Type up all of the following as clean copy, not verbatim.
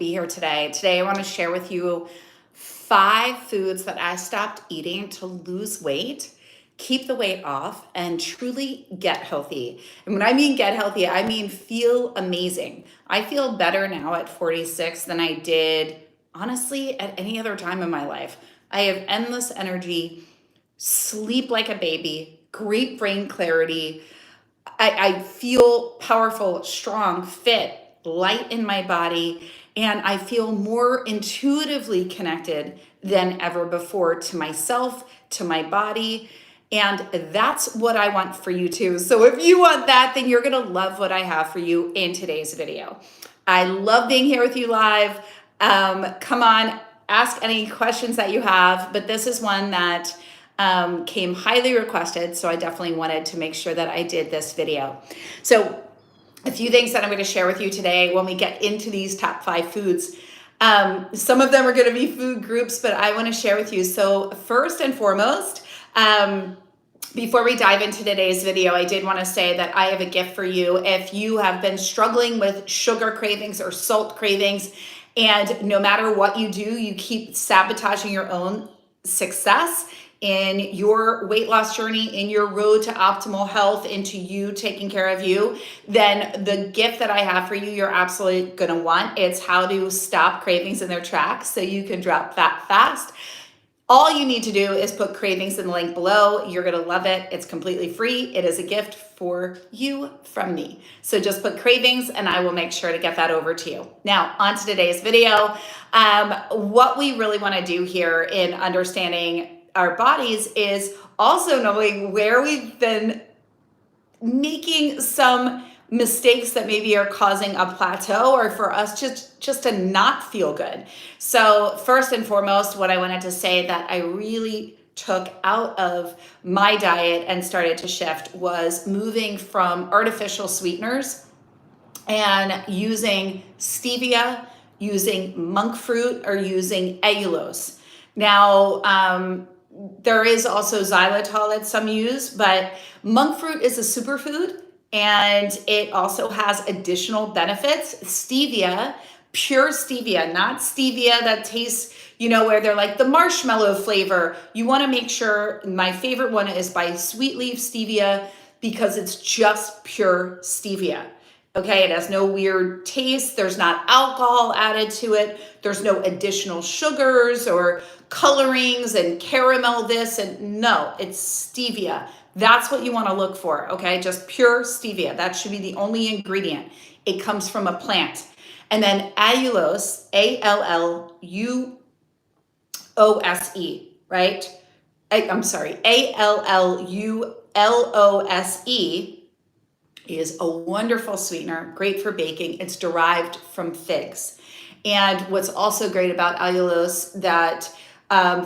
Be here today. Today, I want to share with you 5 foods that I stopped eating to lose weight, keep the weight off, and truly get healthy. And when I mean get healthy, I mean feel amazing. I feel better now at 46 than I did, honestly, at any other time in my life. I have endless energy, sleep like a baby, great brain clarity. I feel powerful, strong, fit, light in my body, and I feel more intuitively connected than ever before to myself, to my body. And that's what I want for you too. So if you want that, then you're going to love what I have for you in today's video. I love being here with you live. Come on, ask any questions that you have, but this is one that came highly requested, so I definitely wanted to make sure that I did this video. So a few things that I'm going to share with you today when we get into these top 5 foods. Some of them are going to be food groups, but I want to share with you. So first and foremost, before we dive into today's video, I did want to say that I have a gift for you. If you have been struggling with sugar cravings or salt cravings, and no matter what you do, you keep sabotaging your own success in your weight loss journey, in your road to optimal health, into you taking care of you, then the gift that I have for you, you're absolutely gonna want. It's how to stop cravings in their tracks so you can drop fat fast. All you need to do is put cravings in the link below. You're gonna love it. It's completely free. It is a gift for you from me. So just put cravings and I will make sure to get that over to you. Now, on to today's video. What we really wanna do here in understanding our bodies is also knowing where we've been making some mistakes that maybe are causing a plateau or for us just to not feel good. So first and foremost, what I wanted to say that I really took out of my diet and started to shift was moving from artificial sweeteners and using stevia, using monk fruit, or using allulose. Now, there is also xylitol that some use, but monk fruit is a superfood and it also has additional benefits. Stevia, pure stevia, not stevia that tastes, where they're like the marshmallow flavor. You want to make sure, my favorite one is by Sweet Leaf Stevia because it's just pure stevia. Okay, it has no weird taste. There's not alcohol added to it. There's no additional sugars or colorings and caramel this and no, it's stevia. That's what you want to look for, okay? Just pure stevia. That should be the only ingredient. It comes from a plant. And then allulose, Allulose, right? I'm sorry, Allulose is a wonderful sweetener, great for baking. It's derived from figs. And what's also great about allulose that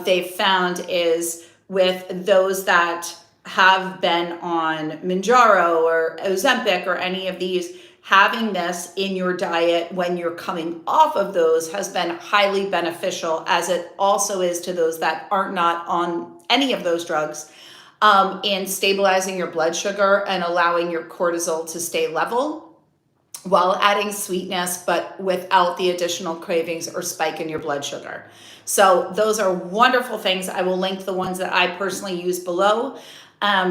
they've found is with those that have been on Mounjaro or Ozempic or any of these, having this in your diet when you're coming off of those has been highly beneficial, as it also is to those that are not on any of those drugs, in stabilizing your blood sugar and allowing your cortisol to stay level while adding sweetness, but without the additional cravings or spike in your blood sugar. So those are wonderful things. I will link the ones that I personally use below,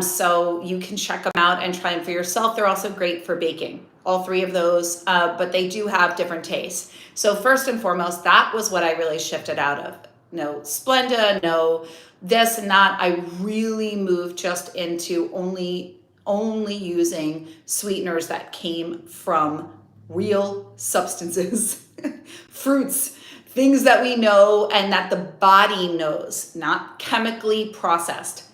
so you can check them out and try them for yourself. They're also great for baking, all 3 of those, but they do have different tastes. So first and foremost, that was what I really shifted out of. No Splenda, no this and that. I really moved just into only using sweeteners that came from real substances, fruits, things that we know and that the body knows, not chemically processed.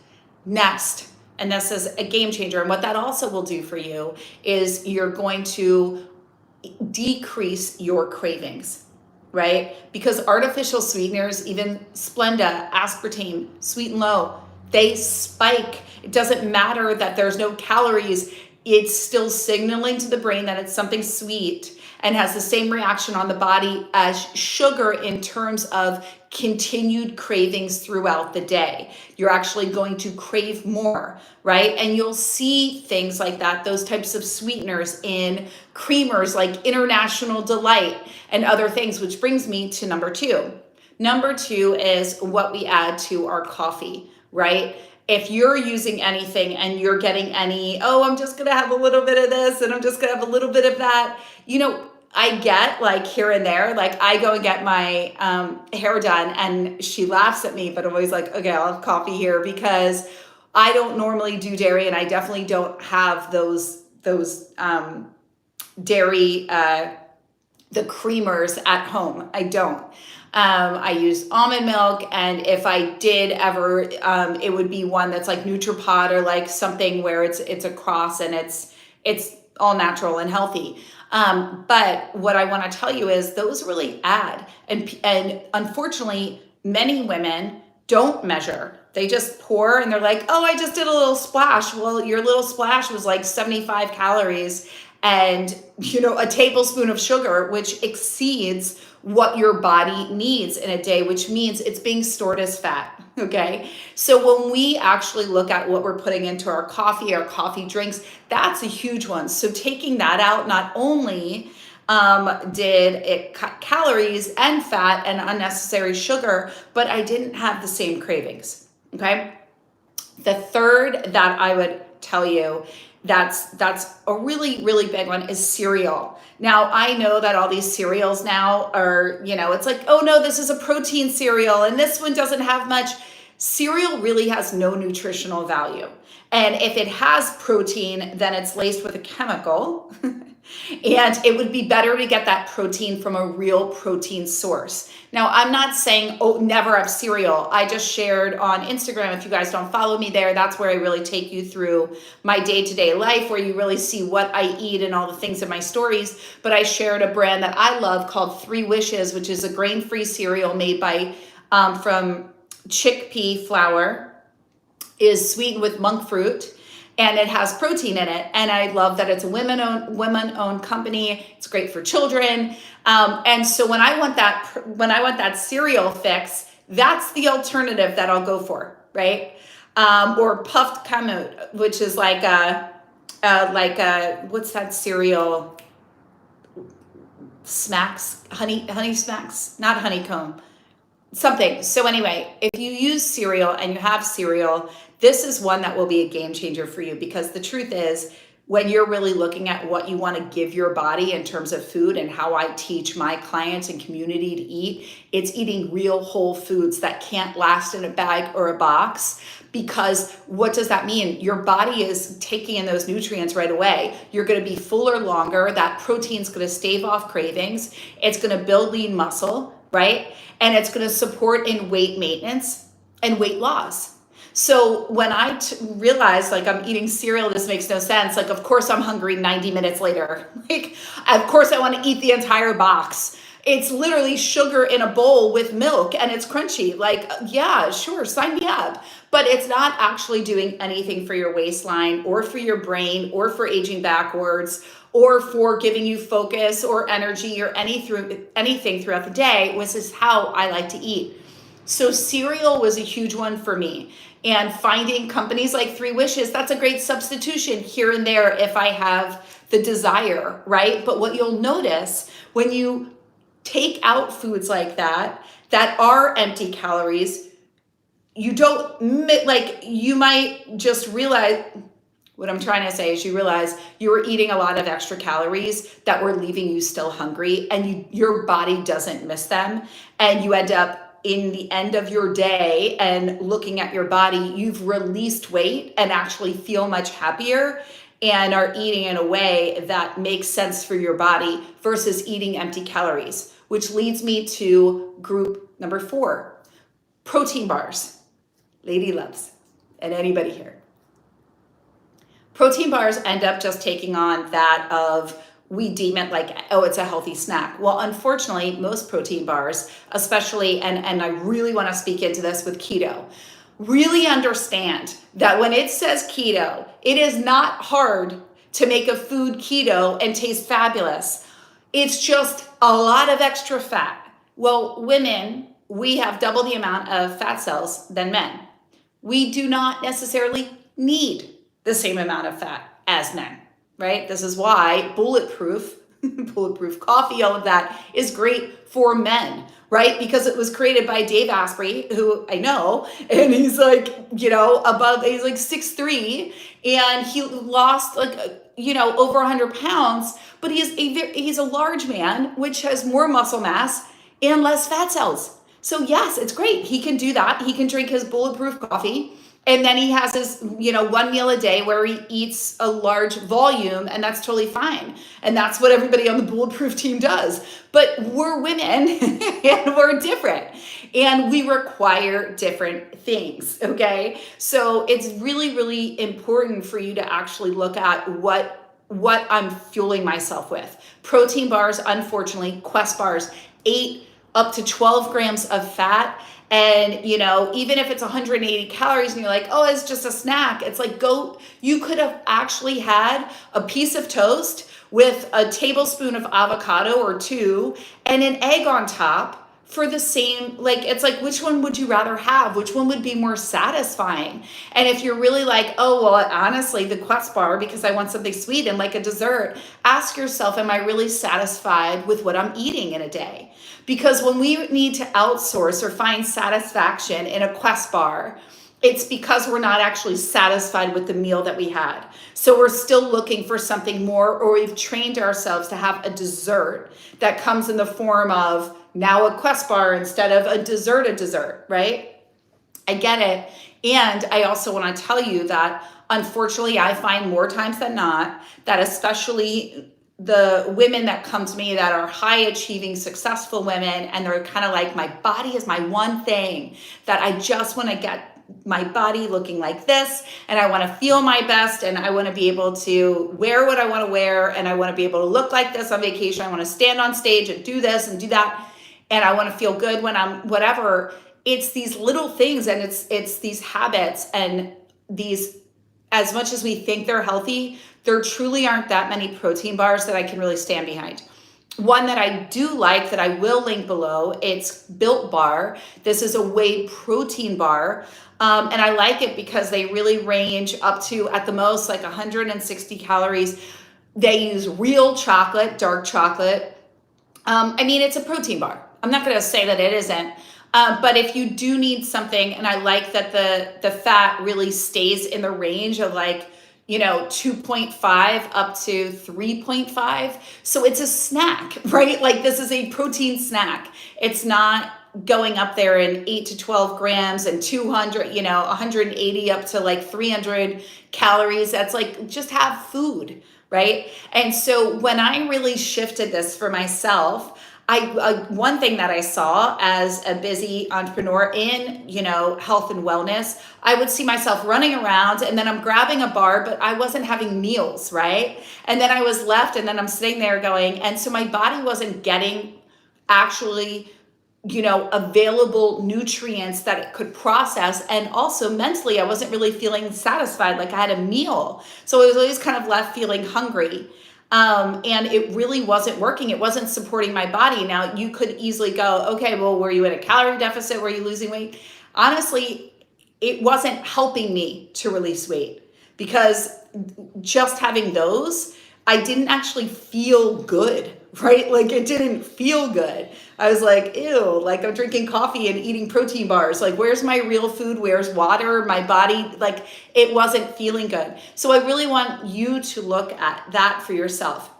Next, and this is a game changer, and what that also will do for you is you're going to decrease your cravings, right? Because artificial sweeteners, even Splenda, aspartame, sweet and low, they spike. It doesn't matter that there's no calories. It's still signaling to the brain that it's something sweet. and has the same reaction on the body as sugar in terms of continued cravings throughout the day. You're actually going to crave more, right? And you'll see things like that, those types of sweeteners in creamers like International Delight and other things, which brings me to number two. Number two is what we add to our coffee, right? If you're using anything and you're getting any, oh, I'm just gonna have a little bit of this and I'm just gonna have a little bit of that, I get like here and there, like I go and get my hair done and she laughs at me, but I'm always like, okay, I'll have coffee here because I don't normally do dairy and I definitely don't have those dairy, the creamers at home. I don't. I use almond milk, and if I did ever, it would be one that's like NutriPod or like something where it's a cross and it's all natural and healthy. But what I want to tell you is those really add, and unfortunately, many women don't measure. They just pour and they're like, oh, I just did a little splash. Well, your little splash was like 75 calories and, a tablespoon of sugar, which exceeds what your body needs in a day, which means it's being stored as fat. Okay. So when we actually look at what we're putting into our coffee drinks, that's a huge one. So taking that out, not only did it cut calories and fat and unnecessary sugar, but I didn't have the same cravings. Okay. The third that I would tell you that's a really, really big one is cereal. Now, I know that all these cereals now are, it's like, oh no, this is a protein cereal and this one doesn't have much. Cereal really has no nutritional value. And if it has protein, then it's laced with a chemical. And it would be better to get that protein from a real protein source. Now, I'm not saying, oh, never have cereal. I just shared on Instagram. If you guys don't follow me there, that's where I really take you through my day-to-day life, where you really see what I eat and all the things in my stories. But I shared a brand that I love called 3 Wishes, which is a grain-free cereal made by from chickpea flour, is sweetened with monk fruit. And it has protein in it. And I love that it's a women-owned company. It's great for children. And so when I want that cereal fix, that's the alternative that I'll go for, right? Or puffed kamut, which is like what's that cereal? Smacks, honey smacks, not honeycomb, something. So anyway, if you use cereal and you have cereal, this is one that will be a game changer for you, because the truth is, when you're really looking at what you want to give your body in terms of food and how I teach my clients and community to eat, it's eating real whole foods that can't last in a bag or a box. Because what does that mean? Your body is taking in those nutrients right away. You're going to be fuller longer. That protein's going to stave off cravings. It's going to build lean muscle, right? And it's going to support in weight maintenance and weight loss. So when I realized like I'm eating cereal, this makes no sense. Like, of course I'm hungry 90 minutes later. Like, of course I want to eat the entire box. It's literally sugar in a bowl with milk and it's crunchy. Like, yeah, sure, sign me up. But it's not actually doing anything for your waistline or for your brain or for aging backwards or for giving you focus or energy or anything throughout the day, which is how I like to eat. So cereal was a huge one for me. And finding companies like 3 Wishes, that's a great substitution here and there if I have the desire, right? But what you'll notice when you take out foods like that are empty calories, you might just realize, what I'm trying to say is you realize you were eating a lot of extra calories that were leaving you still hungry, and your body doesn't miss them. And you end up in the end of your day and looking at your body, you've released weight and actually feel much happier and are eating in a way that makes sense for your body versus eating empty calories, which leads me to group number 4, protein bars. Lady loves, and anybody here. Protein bars end up just taking on that of, we deem it like, oh, it's a healthy snack. Well, unfortunately, most protein bars, especially, and I really want to speak into this with keto, really understand that when it says keto, it is not hard to make a food keto and taste fabulous. It's just a lot of extra fat. Well, women, we have double the amount of fat cells than men. We do not necessarily need the same amount of fat as men, right? This is why bulletproof, bulletproof coffee, all of that is great for men, right? Because it was created by Dave Asprey, who I know, and he's like, above, he's like 6'3", and he lost like, over 100 pounds, but he's a large man, which has more muscle mass and less fat cells. So yes, it's great. He can do that. He can drink his bulletproof coffee. And then he has his, one meal a day where he eats a large volume, and that's totally fine. And that's what everybody on the bulletproof team does. But we're women and we're different. And we require different things, okay? So it's really, really important for you to actually look at what I'm fueling myself with. Protein bars, unfortunately, Quest bars, 8 up to 12 grams of fat. And, even if it's 180 calories and you're like, oh, it's just a snack. It's like, you could have actually had a piece of toast with a tablespoon of avocado or 2 and an egg on top for the same, it's like, which one would you rather have? Which one would be more satisfying? And if you're really like, oh, well, honestly, the Quest bar, because I want something sweet and like a dessert, ask yourself, am I really satisfied with what I'm eating in a day? Because when we need to outsource or find satisfaction in a Quest bar, it's because we're not actually satisfied with the meal that we had. So we're still looking for something more, or we've trained ourselves to have a dessert that comes in the form of now a Quest bar instead of a dessert, right? I get it. And I also want to tell you that unfortunately, I find more times than not that especially the women that come to me that are high achieving, successful women, and they're kind of like, my body is my one thing that I just want to get my body looking like this, and I want to feel my best, and I want to be able to wear what I want to wear, and I want to be able to look like this on vacation. I want to stand on stage and do this and do that, and I want to feel good when I'm whatever. It's these little things, and it's these habits, and these, as much as we think they're healthy, there truly aren't that many protein bars that I can really stand behind. One that I do like that I will link below, it's Built Bar. This is a whey protein bar. And I like it because they really range up to, at the most, like 160 calories. They use real chocolate, dark chocolate. It's a protein bar. I'm not going to say that it isn't. But if you do need something, and I like that the fat really stays in the range of 2.5 up to 3.5. So it's a snack, right? Like this is a protein snack. It's not going up there in 8 to 12 grams and 200, 180 up to like 300 calories. That's like, just have food, right? And so when I really shifted this for myself, one thing that I saw as a busy entrepreneur in, health and wellness, I would see myself running around and then I'm grabbing a bar, but I wasn't having meals, right? And then I was left and then I'm sitting there going, and so my body wasn't getting actually, available nutrients that it could process. And also mentally, I wasn't really feeling satisfied, like I had a meal. So I was always kind of left feeling hungry. And it really wasn't working. It wasn't supporting my body. Now you could easily go, okay, well, were you in a calorie deficit? Were you losing weight? Honestly, it wasn't helping me to release weight because just having those, I didn't actually feel good, right? Like it didn't feel good. I was like, ew, like I'm drinking coffee and eating protein bars. Like, where's my real food? Where's water? My body, like it wasn't feeling good. So I really want you to look at that for yourself.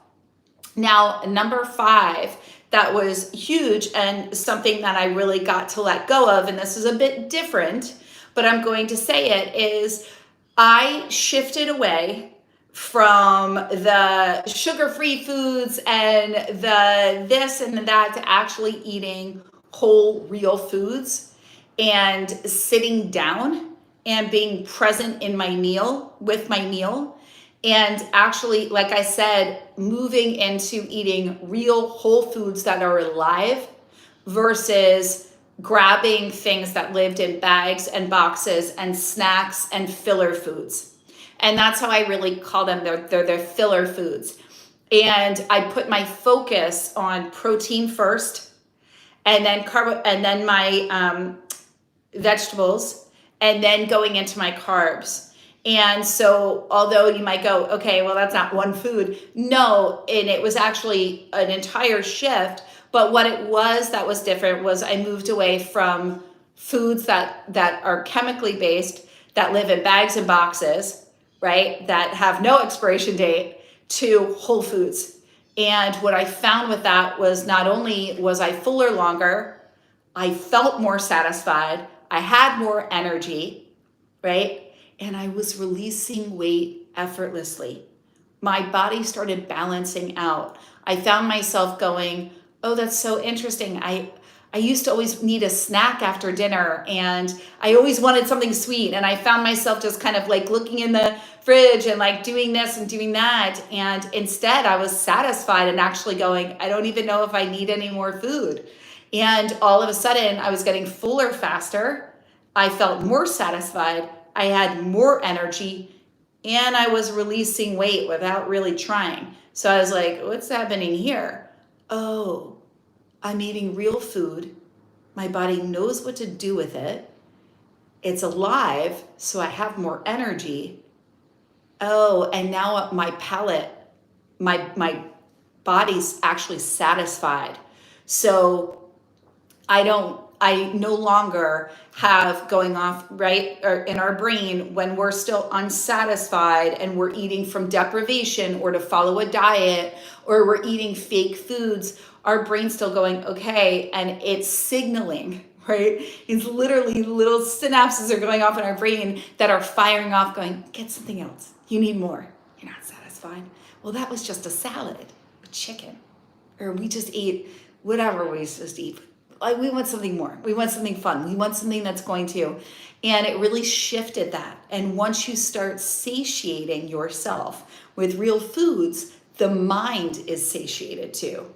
Now, number 5, that was huge and something that I really got to let go of, and this is a bit different, but I'm going to say it, is I shifted away from the sugar-free foods and the this and that to actually eating whole, real foods and sitting down and being present in my meal, with my meal. And actually, like I said, moving into eating real whole foods that are alive versus grabbing things that lived in bags and boxes and snacks and filler foods. And that's how I really call them. They're filler foods. And I put my focus on protein first, and then and then my vegetables, and then going into my carbs. And so, although you might go, okay, well, that's not one food. No, and it was actually an entire shift. But what it was that was different was I moved away from foods that are chemically based, that live in bags and boxes, right? That have no expiration date, to whole foods. And what I found with that was not only was I fuller longer, I felt more satisfied, I had more energy, right? And I was releasing weight effortlessly. My body started balancing out. I found myself going, oh, that's so interesting. I used to always need a snack after dinner, and I always wanted something sweet. And I found myself just kind of like looking in the fridge and like doing this and doing that. And instead I was satisfied and actually going, I don't even know if I need any more food. And all of a sudden I was getting fuller faster. I felt more satisfied. I had more energy, and I was releasing weight without really trying. So I was like, what's happening here? Oh, I'm eating real food. My body knows what to do with it. It's alive, so I have more energy. Oh, and now my palate, my body's actually satisfied. So I no longer have going off, right, or in our brain when we're still unsatisfied and we're eating from deprivation or to follow a diet, or we're eating fake foods, our brain's still going, okay, and it's signaling, right? It's literally little synapses are going off in our brain that are firing off going, get something else. You need more. You're not satisfied. Well, that was just a salad with chicken. Or we just ate whatever we just eat. Like, we want something more. We want something fun. We want something that's going to. And it really shifted that. And once you start satiating yourself with real foods, the mind is satiated too,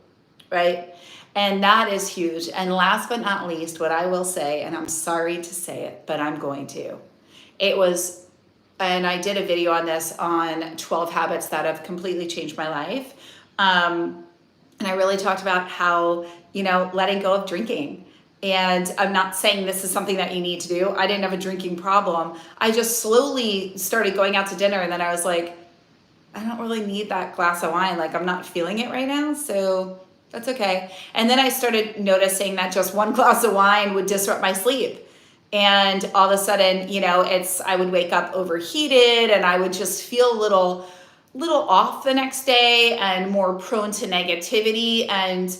right? And that is huge. And last but not least, what I will say, and I'm sorry to say it, but I'm going to, it was, and I did a video on this on 12 habits that have completely changed my life. And I really talked about how, letting go of drinking. And I'm not saying this is something that you need to do. I didn't have a drinking problem. I just slowly started going out to dinner, and then I was like, I don't really need that glass of wine. Like, I'm not feeling it right now, so that's okay. And then I started noticing that just one glass of wine would disrupt my sleep. And all of a sudden, I would wake up overheated, and I would just feel a little off the next day and more prone to negativity and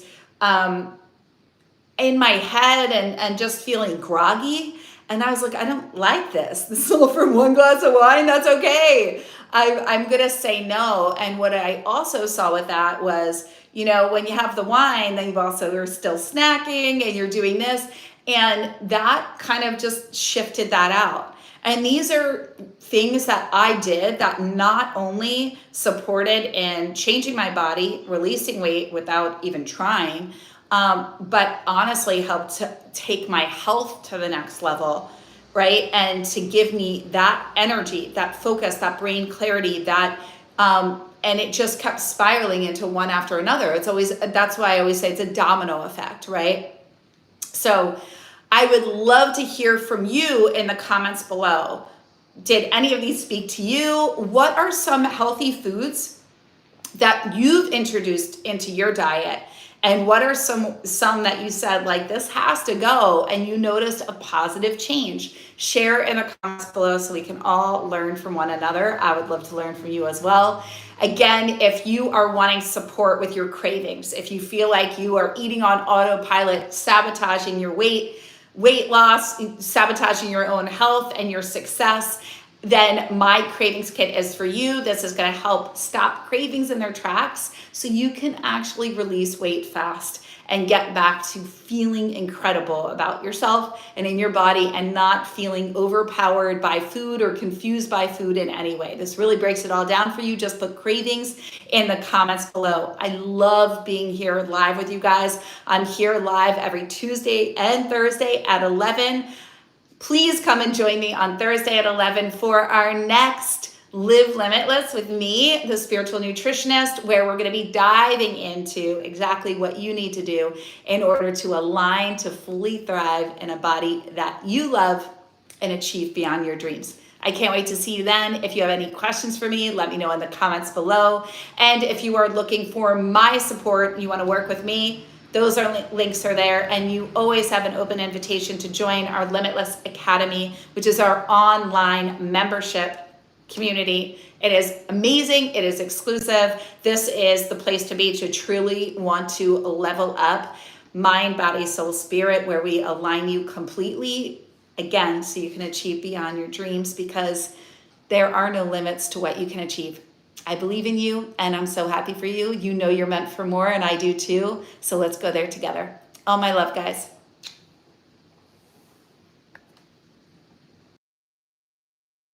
in my head and just feeling groggy. And I was like, I don't like this. This is all from one glass of wine. That's okay. I'm going to say no. And what I also saw with that was, when you have the wine, then you're still snacking and you're doing this. And that kind of just shifted that out. And these are things that I did that not only supported in changing my body, releasing weight without even trying, but honestly helped to take my health to the next level, right? And to give me that energy, that focus, that brain clarity, and it just kept spiraling into one after another. That's why I always say it's a domino effect, right? So I would love to hear from you in the comments below. Did any of these speak to you? What are some healthy foods that you've introduced into your diet? And what are some that you said, like, this has to go, and you noticed a positive change? Share in the comments below so we can all learn from one another. I would love to learn from you as well. Again, if you are wanting support with your cravings, if you feel like you are eating on autopilot, sabotaging your weight loss, sabotaging your own health and your success, then my cravings kit is for you. This is going to help stop cravings in their tracks so you can actually release weight fast and get back to feeling incredible about yourself and in your body, and not feeling overpowered by food or confused by food in any way. This really breaks it all down for you. Just put cravings in the comments below. I love being here live with you guys. I'm here live every Tuesday and Thursday at 11. Please come and join me on Thursday at 11 for our next Live Limitless with me, the spiritual nutritionist, where we're going to be diving into exactly what you need to do in order to align to fully thrive in a body that you love and achieve beyond your dreams. I can't wait to see you then. If you have any questions for me, let me know in the comments below. And if you are looking for my support, you want to work with me, those links are there, and you always have an open invitation to join our Limitless Academy, which is our online membership community. It is amazing. It is exclusive. This is the place to be to truly want to level up mind, body, soul, spirit, where we align you completely again so you can achieve beyond your dreams, because there are no limits to what you can achieve. I believe in you and I'm so happy for you. You know you're meant for more, and I do too. So let's go there together. All my love, guys.